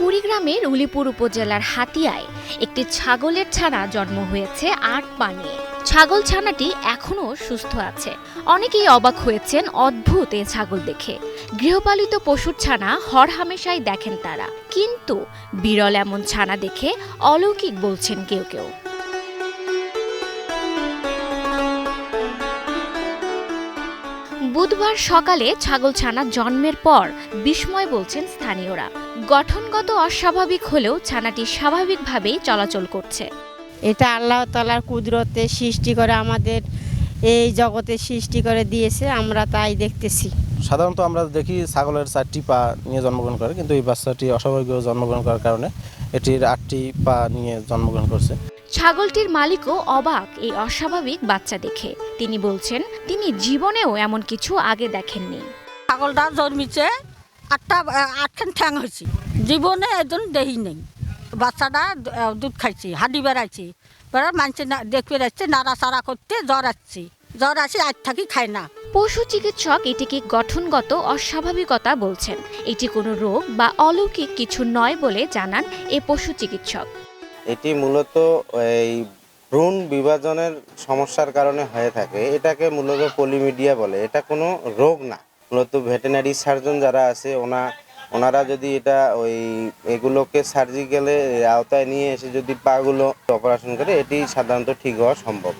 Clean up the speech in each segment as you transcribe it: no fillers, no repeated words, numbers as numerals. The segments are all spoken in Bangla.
কুড়িগ্রামের উলিপুর উপজেলার হাতিয়ায় একটি ছাগলের ছানা জন্ম হয়েছে ৮ পা নিয়ে। ছাগল ছানাটি এখনও সুস্থ আছে। অনেকেই অবাক হয়েছেন অদ্ভুত এ ছাগল দেখে। গৃহপালিত পশুর ছানা হরহামেশাই দেখেন তারা, কিন্তু বিরল এমন ছানা দেখে অলৌকিক বলছেন কেউ কেউ। বুধবার সকালে ছাগলছানা জন্মের পর বিস্ময় বলছেন স্থানীয়রা। গঠনগত অস্বাভাবিক হলেও ছানাটি স্বাভাবিকভাবেই চলাচল করছে। এটা আল্লাহ তাআলার কুদরতে সৃষ্টি করে আমাদের এই জগতে সৃষ্টি করে দিয়েছে, আমরা তাই দেখতেছি। সাধারণত আমরা দেখি ছাগলের 4টি পা নিয়ে জন্মগ্রহণ করে, কিন্তু এই বাচ্চাটি অস্বাভাবিকভাবে জন্মগ্রহণ করার কারণে এটির 8টি পা নিয়ে জন্মগ্রহণ করছে। ছাগলটির মালিকও অবাক এই অস্বাভাবিক বাচ্চা দেখে। তিনি বলছেন তিনি জীবনেও এমন কিছু আগে দেখেননি। ছাগলটা জন্মিছে 8খান ঠ্যাং হয়েছে, জীবনে একজন দেহি নেই। বাচ্চাটা দুধ খাইছে, হাডি বেড়াইছে, বেড়ার মানুষের দেখতে যাচ্ছে, নাড়াচাড়া করতে জ্বর আসে আজ থাকি খায় না। পশু চিকিৎসক এটিকে গঠনগত অস্বাভাবিকতা বলছেন। এটি কোনো রোগ বা অলৌকিক কিছু নয় বলে জানান এ পশু চিকিৎসক। এটি মূলত এই ভ্রূণ বিভাজনের সমস্যার কারণে হয়ে থাকে। এটাকে মূলত পলিমিডিয়া বলে। এটা কোনো রোগ না। মূলত ভেটেরিনারি সার্জন যারা আছে ওনারা যদি এগুলোকে সার্জিক্যালে আওতায় নিয়ে এসে যদি পাগুলো অপারেশন করে, এটি সাধারণত ঠিক হওয়া সম্ভব।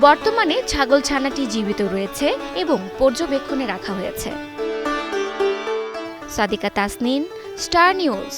বর্তমানে ছাগলছানাটি জীবিত রয়েছে এবং পর্যবেক্ষণে রাখা হয়েছে। Sadika Tasnin, star news.